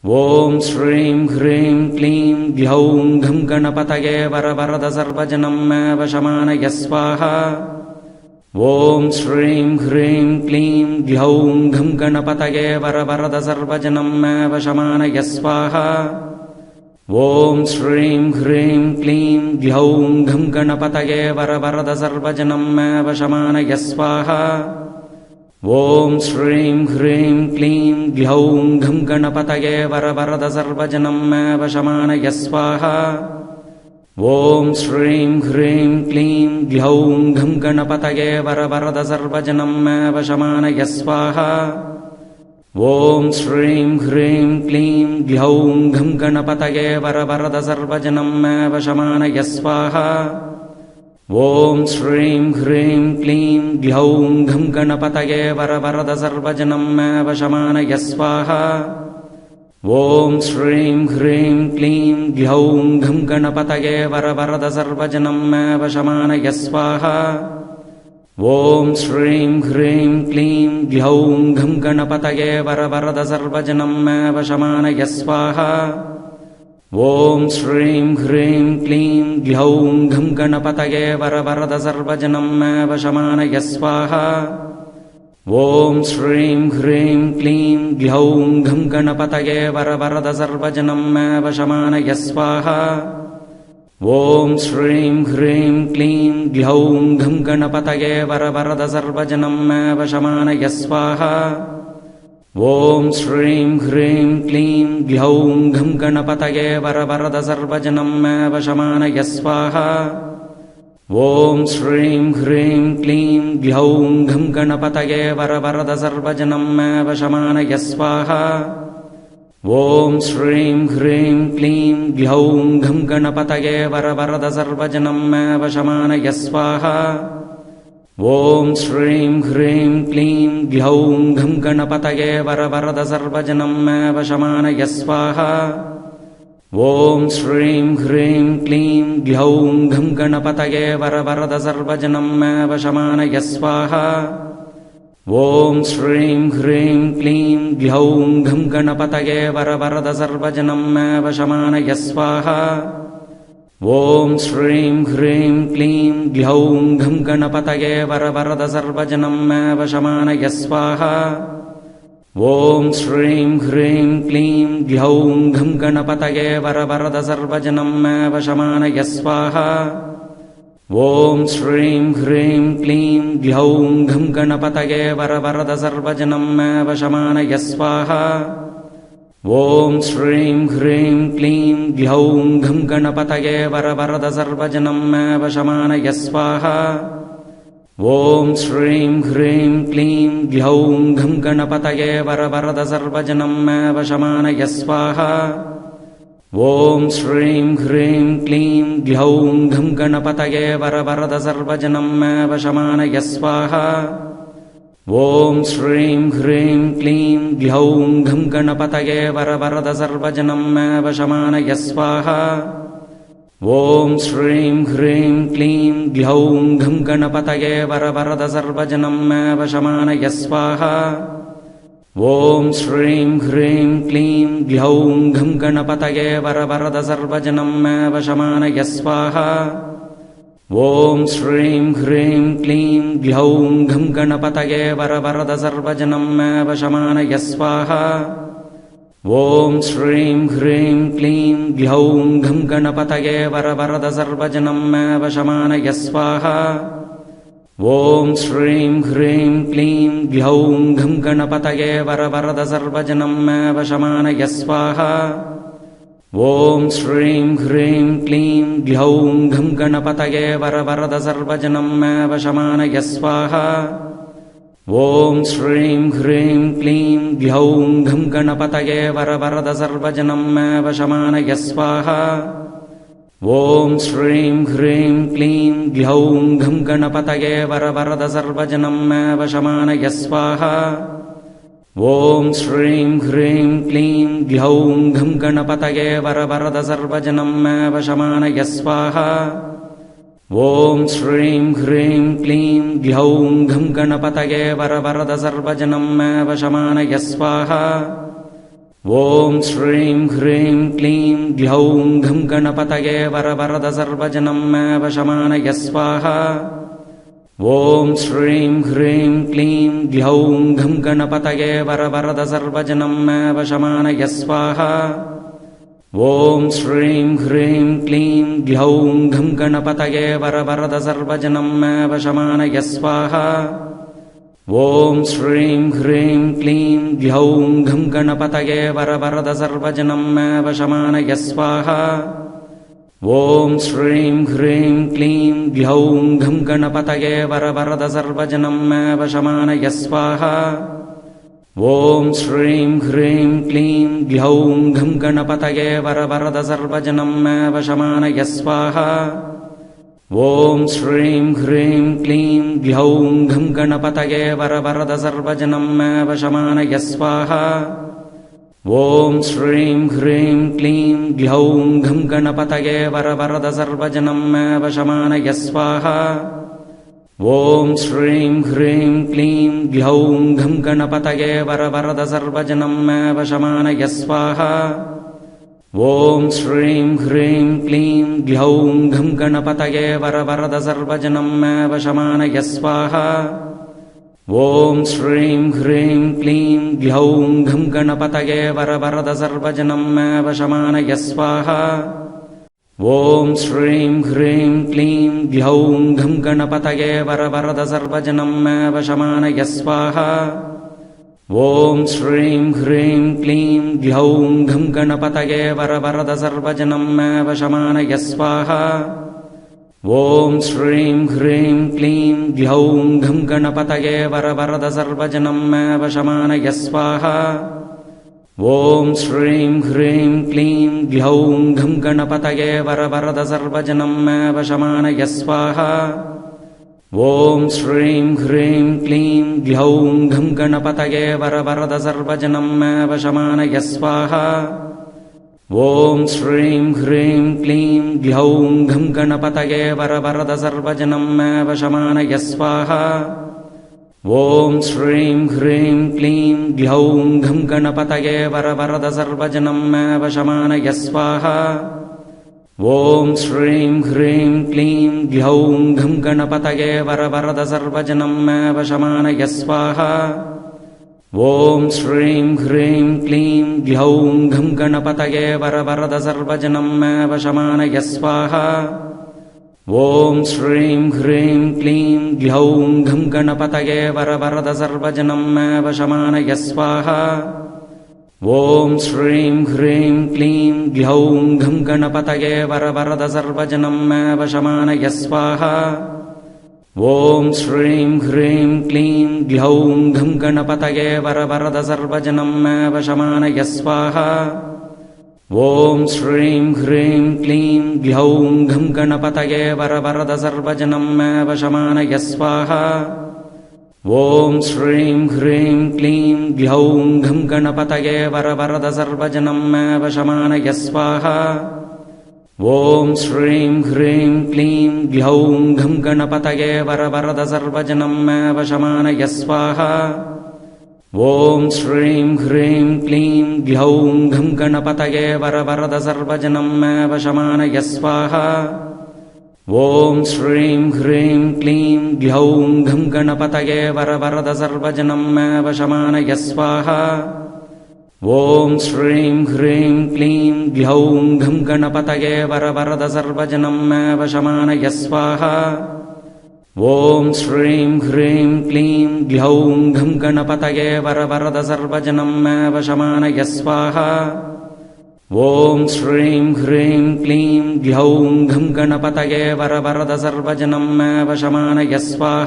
ಓಂ ಶ್ರೀಂ ಹ್ರೀಂ ಕ್ಲೀಂ ಗ್ಲೌಂ ಘಂ ಗಣಪತಯೇ ವರವರದ ಸರ್ವಜನಂ ಮೇ ವಶಮಾನಯ ಸ್ವಾಹಾ. ಓಂ ಶ್ರೀಂ ಹ್ರೀಂ ಕ್ಲೀಂ ಗ್ಲೌಂ ಘಂ ಗಣಪತಯೇ ವರವರದ ಸರ್ವಜನಂ ಮೇ ವಶಮಾನಯ ಸ್ವಾಹಾ. ಓಂ ಶ್ರೀಂ ಹ್ರೀಂ ಕ್ಲೀಂ ಗ್ಲೌಂ ಘಂ ಗಣಪತಯೇ ವರವರದ ಸರ್ವಜನಂ ಮೇ ವಶಮಾನಯ ಸ್ವಾಹಾ. ಓಂ ಶ್ರೀಂ ಹ್ರೀಂ ಕ್ಲೀಂ ಗ್ಲೌಂ ಘಂ ಗಣಪತಯೇ ವರವರದ ಸರ್ವಜನಂ ಮೇ ವಶಮಾನಯ ಸ್ವಾಹಾ. ಓಂ ಶ್ರೀಂ ಹ್ರೀಂ ಕ್ಲೀಂ ಗ್ಲೌಂ ಘಂ ಗಣಪತಯೇ ವರವರದ ಸರ್ವಜನಂ ಮೇ ವಶಮಾನಯ ಸ್ವಾಹಾ. ಓಂ ಶ್ರೀಂ ಹ್ರೀಂ ಕ್ಲೀಂ ಗ್ಲೌಂ ಘಂ ಗಣಪತಯೇ ವರವರದ ಸರ್ವಜನಂ ಮೇ ವಶಮಾನಯ ಸ್ವಾಹಾ. ಓಂ ಶ್ರೀಂ ಹ್ರೀಂ ಕ್ಲೀಂ ಗ್ಲೌಂ ಘಂ ಗಣಪತಯೇ ವರವರದ ಸರ್ವಜನಂ ಮೇ ವಶಮಾನಯ ಸ್ವಾಹಾ. ಓಂ ಶ್ರೀಂ ಹ್ರೀಂ ಕ್ಲೀಂ ಗ್ಲೌಂ ಘಂ ಗಣಪತಯೇ ವರವರದ ಸರ್ವಜನಂ ಮೇ ವಶಮಾನಯ ಸ್ವಾಹಾ. ಓಂ ಶ್ರೀಂ ಹ್ರೀಂ ಕ್ಲೀಂ ಗ್ಲೌಂ ಘಂ ಗಣಪತಯೇ ವರವರದ ಸರ್ವಜನಂ ಮೇ ವಶಮಾನಯ ಸ್ವಾಹಾ. ಓಂ ಶ್ರೀಂ ಹ್ರೀಂ ಕ್ಲೀಂ ಗ್ಲೌಂ ಘಂ ಗಣಪತಯೇ ವರವರದ ಸರ್ವಜನಂ ಮೇ ವಶಮಾನಯ ಸ್ವಾಹಾ. ಓಂ ಶ್ರೀಂ ಹ್ರೀಂ ಕ್ಲೀಂ ಗ್ಲೌಂ ಘಂ ಗಣಪತಯೇ ವರವರದ ಸರ್ವಜನಂ ಮೇ ವಶಮಾನಯ ಸ್ವಾಹಾ. ಓಂ ಶ್ರೀಂ ಹ್ರೀಂ ಕ್ಲೀಂ ಗ್ಲೌಂ ಘಂ ಗಣಪತಯೇ ವರವರದ ಸರ್ವಜನಂ ಮೇ ವಶಮಾನಯ ಸ್ವಾಹಾ. ಓಂ ಶ್ರೀಂ ಹ್ರೀಂ ಕ್ಲೀಂ ಗ್ಲೌಂ ಘಂ ಗಣಪತಯೇ ವರವರದ ಸರ್ವಜನಂ ಮೇ ವಶಮಾನಯ ಸ್ವಾಹಾ. ಓಂ ಶ್ರೀಂ ಹ್ರೀಂ ಕ್ಲೀಂ ಗ್ಲೌಂ ಘಂ ಗಣಪತಯೇ ವರವರದ ಸರ್ವಜನಂ ಮೇ ವಶಮಾನಯ ಸ್ವಾಹಾ. ಓಂ ಶ್ರೀಂ ಹ್ರೀಂ ಕ್ಲೀಂ ಗ್ಲೌಂ ಘಂ ಗಣಪತಯೇ ವರವರದ ಸರ್ವಜನಂ ಮೇ ವಶಮಾನಯ ಸ್ವಾಹಾ. ಓಂ ಶ್ರೀಂ ಹ್ರೀಂ ಕ್ಲೀಂ ಗ್ಲೌಂ ಘಂ ಗಣಪತಯೇ ವರವರದ ಸರ್ವಜನಂ ಮೇ ವಶಮಾನಯ ಸ್ವಾಹಾ. ಓಂ ಶ್ರೀಂ ಹ್ರೀಂ ಕ್ಲೀಂ ಗ್ಲೌಂ ಘಂ ಗಣಪತಯೇ ವರವರದ ಸರ್ವಜನಂ ಮೇ ವಶಮಾನಯ ಸ್ವಾಹಾ. ಓಂ ಶ್ರೀಂ ಹ್ರೀಂ ಕ್ಲೀಂ ಗ್ಲೌಂ ಘಂ ಗಣಪತಯೇ ವರವರದ ಸರ್ವಜನಂ ಮೇ ವಶಮಾನಯ ಸ್ವಾಹಾ. ಓಂ ಶ್ರೀಂ ಹ್ರೀಂ ಕ್ಲೀಂ ಗ್ಲೌಂ ಘಂ ಗಣಪತಯೇ ವರವರದ ಸರ್ವಜನಂ ಮೇ ವಶಮಾನಯ ಸ್ವಾಹಾ. ಓಂ ಶ್ರೀಂ ಹ್ರೀಂ ಕ್ಲೀಂ ಗ್ಲೌಂ ಘಂ ಗಣಪತಯೇ ವರವರದ ಸರ್ವಜನಂ ಮೇ ವಶಮಾನಯ ಸ್ವಾಹಾ. ಓಂ ಶ್ರೀಂ ಹ್ರೀಂ ಕ್ಲೀಂ ಗ್ಲೌಂ ಘಂ ಗಣಪತಯೇ ವರವರದ ಸರ್ವಜನಂ ಮೇ ವಶಮಾನಯ ಸ್ವಾಹಾ. ಓಂ ಶ್ರೀಂ ಹ್ರೀಂ ಕ್ಲೀಂ ಗ್ಲೌಂ ಘಂ ಗಣಪತಯೇ ವರವರದ ಸರ್ವಜನಂ ಮೇ ವಶಮಾನಯ ಸ್ವಾಹಾ. ಓಂ ಶ್ರೀಂ ಹ್ರೀಂ ಕ್ಲೀಂ ಗ್ಲೌಂ ಘಂ ಗಣಪತಯೇ ವರವರದ ಸರ್ವಜನಂ ಮೇ ವಶಮಾನಯ ಸ್ವಾಹಾ. ಓಂ ಶ್ರೀಂ ಹ್ರೀಂ ಕ್ಲೀಂ ಗ್ಲೌಂ ಘಂ ಗಣಪತಯೇ ವರವರದ ಸರ್ವಜನಂ ಮೇ ವಶಮಾನಯ ಸ್ವಾಹಾ. ಓಂ ಶ್ರೀಂ ಹ್ರೀಂ ಕ್ಲೀಂ ಗ್ಲೌಂ ಘಂ ಗಣಪತಯೇ ವರವರದ ಸರ್ವಜನಂ ಮೇ ವಶಮಾನಯ ಸ್ವಾಹಾ. ಓಂ ಶ್ರೀಂ ಹ್ರೀಂ ಕ್ಲೀಂ ಗ್ಲೌಂ ಘಂ ಗಣಪತಯೇ ವರವರದ ಸರ್ವಜನಂ ಮೇ ವಶಮಾನಯ ಸ್ವಾಹಾ. ಓಂ ಶ್ರೀಂ ಹ್ರೀಂ ಕ್ಲೀಂ ಗ್ಲೌಂ ಘಂ ಗಣಪತಯೇ ವರವರದ ಸರ್ವಜನಂ ಮೇ ವಶಮಾನಯ ಸ್ವಾಹಾ. ಓಂ ಶ್ರೀಂ ಹ್ರೀಂ ಕ್ಲೀಂ ಗ್ಲೌಂ ಘಂ ಗಣಪತಯೇ ವರವರದ ಸರ್ವಜನಂ ಮೇ ವಶಮಾನಯ ಸ್ವಾಹಾ. ಓಂ ಶ್ರೀಂ ಹ್ರೀಂ ಕ್ಲೀಂ ಗ್ಲೌಂ ಘಂ ಗಣಪತಯೇ ವರವರದ ಸರ್ವಜನಂ ಮೇ ವಶಮಾನಯ ಸ್ವಾಹಾ. ಓಂ ಶ್ರೀಂ ಹ್ರೀಂ ಕ್ಲೀಂ ಗ್ಲೌಂ ಘಂ ಗಣಪತಯೇ ವರವರದ ಸರ್ವಜನಂ ಮೇ ವಶಮಾನಯ ಸ್ವಾಹಾ. ಓಂ ಶ್ರೀಂ ಹ್ರೀಂ ಕ್ಲೀಂ ಗ್ಲೌಂ ಘಂ ಗಣಪತಯೇ ವರವರದ ಸರ್ವಜನಂ ಮೇ ವಶಮಾನಯ ಸ್ವಾಹಾ. ಓಂ ಶ್ರೀಂ ಹ್ರೀಂ ಕ್ಲೀಂ ಗ್ಲೌಂ ಘಂ ಗಣಪತಯೇ ವರವರದ ಸರ್ವಜನಂ ಮೇ ವಶಮಾನಯ ಸ್ವಾಹಾ. ಓಂ ಶ್ರೀಂ ಹ್ರೀಂ ಕ್ಲೀಂ ಗ್ಲೌಂ ಘಂ ಗಣಪತಯೇ ವರವರದ ಸರ್ವಜನಂ ಮೇ ವಶಮಾನಯ ಸ್ವಾಹಾ. ಓಂ ಶ್ರೀಂ ಹ್ರೀಂ ಕ್ಲೀಂ ಗ್ಲೌಂ ಘಂ ಗಣಪತಯೇ ವರವರದ ಸರ್ವಜನಂ ಮೇ ವಶಮಾನಯ ಸ್ವಾಹಾ. ಓಂ ಶ್ರೀಂ ಹ್ರೀಂ ಕ್ಲೀಂ ಗ್ಲೌಂ ಘಂ ಗಣಪತಯೇ ವರವರದ ಸರ್ವಜನಂ ಮೇ ವಶಮಾನಯ ಸ್ವಾಹಾ. ಓಂ ಶ್ರೀಂ ಹ್ರೀಂ ಕ್ಲೀಂ ಗ್ಲೌಂ ಘಂ ಗಣಪತಯೇ ವರವರದ ಸರ್ವಜನಂ ಮೇ ವಶಮಾನಯ ಸ್ವಾಹ. ಓಂ ಶ್ರೀಂ ಹ್ರೀಂ ಕ್ಲೀಂ ಗ್ಲೌಂ ಘಂ ಗಣಪತಯೇ ವರವರದ ಸರ್ವಜನಂ ಮೇ ವಶಮಾನಯ ಸ್ವಾಹ. ಓಂ ಶ್ರೀಂ ಹ್ರೀಂ ಕ್ಲೀಂ ಗ್ಲೌಂ ಘಂ ಗಣಪತಯೇ ವರವರದ ಸರ್ವಜನಂ ಮೇ ವಶಮಾನಯ ಸ್ವಾಹ. ಓಂ ಶ್ರೀಂ ಹ್ರೀಂ ಕ್ಲೀಂ ಗ್ಲೌಂ ಘಂ ಗಣಪತಯೇ ವರವರದ ಸರ್ವಜನಂ ಮೇ ವಶಮಾನಯ ಸ್ವಾಹ. ಓಂ ಶ್ರೀಂ ಹ್ರೀಂ ಕ್ಲೀಂ ಗ್ಲೌಂ ಘಂ ಗಣಪತಯೇ ವರವರದ ಸರ್ವಜನಂ ಮೇ ವಶಮಾನಯ ಸ್ವಾಹ. ಓಂ ಶ್ರೀಂ ಹ್ರೀಂ ಕ್ಲೀಂ ಗ್ಲೌಂ ಘಂ ಗಣಪತಯೇ ವರವರದ ಸರ್ವಜನಂ ಮೇ ವಶಮಾನಯ ಸ್ವಾಹ. ಓಂ ಶ್ರೀಂ ಹ್ರೀಂ ಕ್ಲೀಂ ಗ್ಲೌಂ ಘಂ ಗಣಪತಯೇ ವರವರದ ಸರ್ವಜನಂ ಮೇ ವಶಮಾನಯ ಸ್ವಾಹ. ಓಂ ಶ್ರೀಂ ಹ್ರೀಂ ಕ್ಲೀಂ ಗ್ಲೌಂ ಘಂ ಗಣಪತಯೇ ವರವರದ ಸರ್ವಜನಂ ಮೇ ವಶಮಾನಯ ಸ್ವಾಹ. ಓಂ ಶ್ರೀಂ ಹ್ರೀಂ ಕ್ಲೀಂ ಗ್ಲೌಂ ಘಂ ಗಣಪತಯೇ ವರವರದ ಸರ್ವಜನಂ ಮೇ ವಶಮಾನಯ ಸ್ವಾಹ. ಓಂ ಶ್ರೀಂ ಹ್ರೀಂ ಕ್ಲೀಂ ಗ್ಲೌಂ ಘಂ ಗಣಪತಯೇ ವರವರದ ಸರ್ವಜನಂ ಮೇ ವಶಮಾನಯ ಸ್ವಾಹ. ಓಂ ಶ್ರೀಂ ಹ್ರೀಂ ಕ್ಲೀಂ ಗ್ಲೌಂ ಘಂ ಗಣಪತಯೇ ವರವರದ ಸರ್ವಜನಂ ಮೇ ವಶಮಾನಯ ಸ್ವಾಹ. ಓಂ ಶ್ರೀಂ ಹ್ರೀಂ ಕ್ಲೀಂ ಗ್ಲೌಂ ಘಂ ಗಣಪತಯೇ ವರವರದ ಸರ್ವಜನಂ ಮೇ ವಶಮಾನಯ ಸ್ವಾಹ. ಓಂ ಶ್ರೀಂ ಹ್ರೀಂ ಕ್ಲೀಂ ಗ್ಲೌಂ ಘಂ ಗಣಪತಯೇ ವರವರದ ಸರ್ವಜನಂ ಮೇ ವಶಮಾನಯ ಸ್ವಾಹ. ಓಂ ಶ್ರೀಂ ಹ್ರೀಂ ಕ್ಲೀಂ ಗ್ಲೌಂ ಘಂ ಗಣಪತಯೇ ವರವರದ ಸರ್ವಜನಂ ಮೇ ವಶಮಾನಯ ಸ್ವಾಹ. ಓಂ ಶ್ರೀಂ ಹ್ರೀಂ ಕ್ಲೀಂ ಗ್ಲೌಂ ಘಂ ಗಣಪತಯೇ ವರವರದ ಸರ್ವಜನಂ ಮೇ ವಶಮಾನಯ ಸ್ವಾಹ. ಓಂ ಶ್ರೀಂ ಹ್ರೀಂ ಕ್ಲೀಂ ಗ್ಲೌಂ ಘಂ ಗಣಪತಯೇ ವರವರದ ಸರ್ವಜನಂ ಮೇ ವಶಮಾನಯ ಸ್ವಾಹ. ಓಂ ಶ್ರೀಂ ಹ್ರೀಂ ಕ್ಲೀಂ ಗ್ಲೌಂ ಘಂ ಗಣಪತಯೇ ವರವರದ ಸರ್ವಜನಂ ಮೇ ವಶಮಾನಯ ಸ್ವಾಹ. ಓಂ ಶ್ರೀಂ ಹ್ರೀಂ ಕ್ಲೀಂ ಗ್ಲೌಂ ಘಂ ಗಣಪತಯೇ ವರವರದ ಸರ್ವಜನಂ ಮೇ ವಶಮಾನಯ ಸ್ವಾಹ. ಓಂ ಶ್ರೀಂ ಹ್ರೀಂ ಕ್ಲೀಂ ಗ್ಲೌಂ ಘಂ ಗಣಪತಯೇ ವರವರದ ಸರ್ವಜನಂ ಮೇ ವಶಮಾನಯ ಸ್ವಾಹ. ಓಂ ಶ್ರೀಂ ಹ್ರೀಂ ಕ್ಲೀಂ ಗ್ಲೌಂ ಘಂ ಗಣಪತಯೇ ವರವರದ ಸರ್ವಜನಂ ಮೇ ವಶಮಾನಯ ಸ್ವಾಹ. ಓಂ ಶ್ರೀಂ ಹ್ರೀಂ ಕ್ಲೀಂ ಗ್ಲೌಂ ಘಂ ಗಣಪತಯೇ ವರವರದ ಸರ್ವಜನಂ ಮೇ ವಶಮಾನಯ ಸ್ವಾಹ. ಓಂ ಶ್ರೀಂ ಹ್ರೀಂ ಕ್ಲೀಂ ಗ್ಲೌಂ ಘಂ ಗಣಪತಯೇ ವರವರದ ಸರ್ವಜನಂ ಮೇ ವಶಮಾನಯ ಸ್ವಾಹ. ಓಂ ಶ್ರೀಂ ಹ್ರೀಂ ಕ್ಲೀಂ ಗ್ಲೌಂ ಘಂ ಗಣಪತಯೇ ವರವರದ ಸರ್ವಜನಂ ಮೇ ವಶಮಾನಯ ಸ್ವಾಹ. ಓಂ ಶ್ರೀಂ ಹ್ರೀಂ ಕ್ಲೀಂ ಗ್ಲೌಂ ಘಂ ಗಣಪತಯೇ ವರವರದ ಸರ್ವಜನಂ ಮೇ ವಶಮಾನಯ ಸ್ವಾಹ. ಓಂ ಶ್ರೀಂ ಹ್ರೀಂ ಕ್ಲೀಂ ಗ್ಲೌಂ ಘಂ ಗಣಪತಯೇ ವರವರದ ಸರ್ವಜನಂ ಮೇ ವಶಮಾನಯ ಸ್ವಾಹ. ಓಂ ಶ್ರೀಂ ಹ್ರೀಂ ಕ್ಲೀಂ ಗ್ಲೌಂ ಘಂ ಗಣಪತಯೇ ವರವರದ ಸರ್ವಜನಂ ಮೇ ವಶಮಾನಯ ಸ್ವಾಹ. ಓಂ ಶ್ರೀಂ ಹ್ರೀಂ ಕ್ಲೀಂ ಗ್ಲೌಂ ಘಂ ಗಣಪತಯೇ ವರವರದ ಸರ್ವಜನಂ ಮೇ ವಶಮಾನಯ ಸ್ವಾಹ. ಓಂ ಶ್ರೀಂ ಹ್ರೀಂ ಕ್ಲೀಂ ಗ್ಲೌಂ ಘಂ ಗಣಪತಯೇ ವರವರದ ಸರ್ವಜನಂ ಮೇ ವಶಮಾನಯ ಸ್ವಾಹ. ಓಂ ಶ್ರೀಂ ಹ್ರೀಂ ಕ್ಲೀಂ ಗ್ಲೌಂ ಘಂ ಗಣಪತಯೇ ವರವರದ ಸರ್ವಜನಂ ಮೇ ವಶಮಾನಯ ಸ್ವಾಹ. ಓಂ ಶ್ರೀಂ ಹ್ರೀಂ ಕ್ಲೀಂ ಗ್ಲೌಂ ಘಂ ಗಣಪತಯೇ ವರವರದ ಸರ್ವಜನಂ ಮೇ ವಶಮಾನಯ ಸ್ವಾಹ. ಓಂ ಶ್ರೀಂ ಹ್ರೀಂ ಕ್ಲೀಂ ಗ್ಲೌಂ ಘಂ ಗಣಪತಯೇ ವರವರದ ಸರ್ವಜನಂ ಮೇ ವಶಮಾನಯ ಸ್ವಾಹ.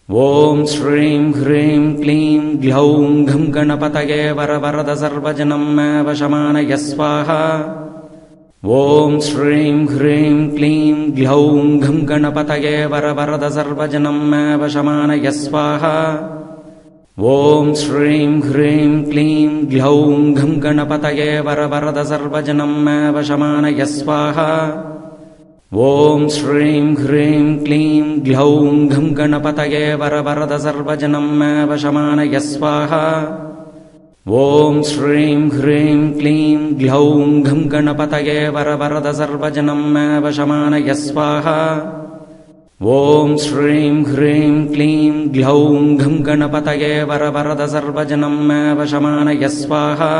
ಓಂ ಶ್ರೀಂ ಹ್ರೀಂ ಕ್ಲೀಂ ಗ್ಲೌಂ ಘಂ ಗಣಪತಯೇ ವರವರದ ಸರ್ವಜನಂ ಮೇ ವಶಮಾನಯ ಸ್ವಾಹ. ಓಂ ಶ್ರೀಂ ಹ್ರೀಂ ಕ್ಲೀಂ ಗ್ಲೌಂ ಘಂ ಗಣಪತಯೇ ವರವರದ ಸರ್ವಜನಂ ಮೇ ವಶಮಾನಯ ಸ್ವಾಹ. ಓಂ ಶ್ರೀಂ ಹ್ರೀಂ ಕ್ಲೀಂ ಗ್ಲೌಂ ಘಂ ಗಣಪತಯೇ ವರವರದ ಸರ್ವಜನಂ ಮೇ ವಶಮಾನಯ ಸ್ವಾಹ. ಓಂ ಶ್ರೀಂ ಹ್ರೀಂ ಕ್ಲೀಂ ಗ್ಲೌಂ ಘಂ ಗಣಪತಯೇ ವರವರದ ಸರ್ವಜನಂ ಮೇ ವಶಮಾನಯ ಸ್ವಾಹ. ॐ श्रीं ह्रीं क्लीं ग्लौं घं गणपतये वरवरद सर्वजनं मे वशमानय स्वाहा। ॐ श्रीं ह्रीं क्लीं ग्लौं घं गणपतये वरवरद सर्वजनं मे वशमानय स्वाहा।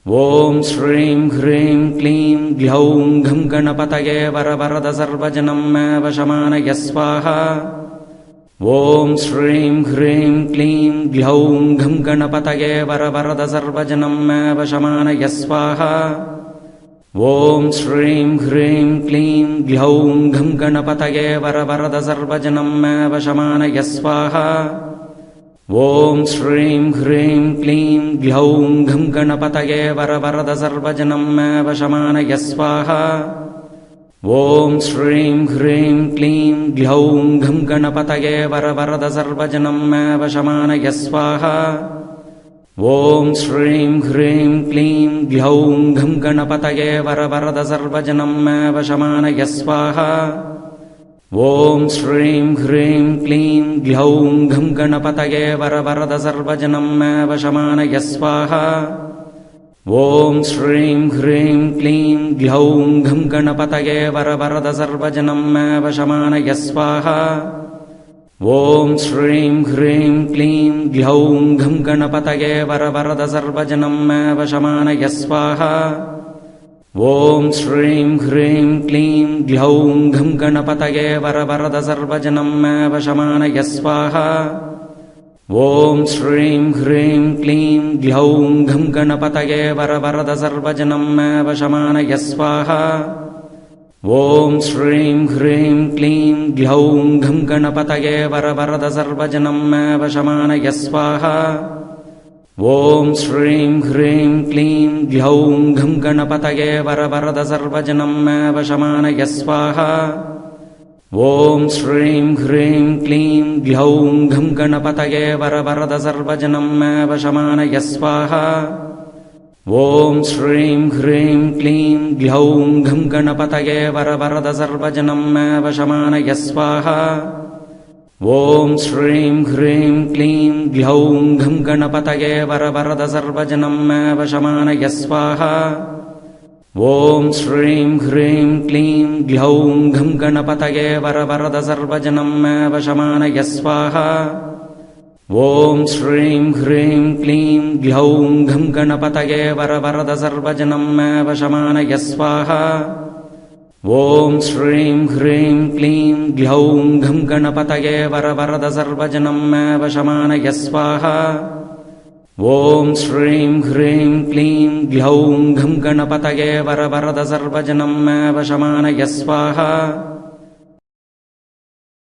ॐ श्रीं ह्रीं क्लीं ग्लौं घं गणपतये वरवरद सर्वजनं मे वशमानय स्वाहा। ॐ श्रीं ह्रीं क्लीं ग्लौं घं गणपतये वरवरद सर्वजनं मे वशमानय स्वाहा। ॐ श्रीं ह्रीं क्लीं ग्लौं घं गणपतये वरवरद सर्वजनं मे वशमानय स्वाहा। ॐ श्रीं ह्रीं क्लीं ग्लौं घं गणपतये वरवरद सर्वजनं मे वशमानय स्वाहा। ॐ श्रीं ह्रीं क्लीं ग्लौं घं गणपतये वरवरद सर्वजनं मे वशमानय स्वाहा। ॐ श्रीं ह्रीं क्लीं ग्लौं घं गणपतये वरवरद सर्वजनं मे वशमानय स्वाहा। ॐ श्रीं ह्रीं क्लीं ग्लौं घं गणपतये वरवरद सर्वजनं मे वशमानय स्वाहा। ॐ श्रीं ह्रीं क्लीं ग्लौं घं गणपतये वरवरद सर्वजनं मे वशमानय स्वाहा। ॐ श्रीं ह्रीं क्लीं ग्लौं घं गणपतये वरवरद सर्वजनं मे वशमानय स्वाहा। ॐ श्रीं ह्रीं क्लीं ग्लौं घं गणपतये वरवरद सर्वजनं मे वशमानय स्वाहा। ॐ श्रीं ह्रीं क्लीं ग्लौं घं गणपतये वरवरद सर्वजनं मे वशमानय स्वाहा। ॐ श्रीं ह्रीं क्लीं ग्लौं घं गणपतये वरवरद सर्वजनं मे वशमानय स्वाहा। ॐ श्रीं ह्रीं क्लीं ग्लौं घं गणपतये वरवरद सर्वजनं मे वशमानय स्वाहा। ॐ श्रीं ह्रीं क्लीं ग्लौं घं गणपतये वरवरद सर्वजनं मे वशमानय स्वाहा। ॐ श्रीं ह्रीं क्लीं ग्लौं घं गणपतये वरवरद सर्वजनं मे वशमानय स्वाहा। ॐ श्रीं ह्रीं क्लीं ग्लौं घं गणपतये वरवरद सर्वजनं मे वशमानय स्वाहा। ॐ श्रीं ह्रीं क्लीं ग्लौं घं गणपतये वरवरद सर्वजनं मे वशमानय स्वाहा। ॐ श्रीं ह्रीं क्लीं ग्लौं घं गणपतये वरवरद सर्वजनं मे वशमानय स्वाहा। ॐ श्रीं ह्रीं क्लीं ग्लौं घं गणपतये वरवरद सर्वजनं मे वशमानय स्वाहा। ॐ श्रीं ह्रीं क्लीं ग्लौं घं गणपतये वरवरद सर्वजनं मे वशमानय स्वाहा।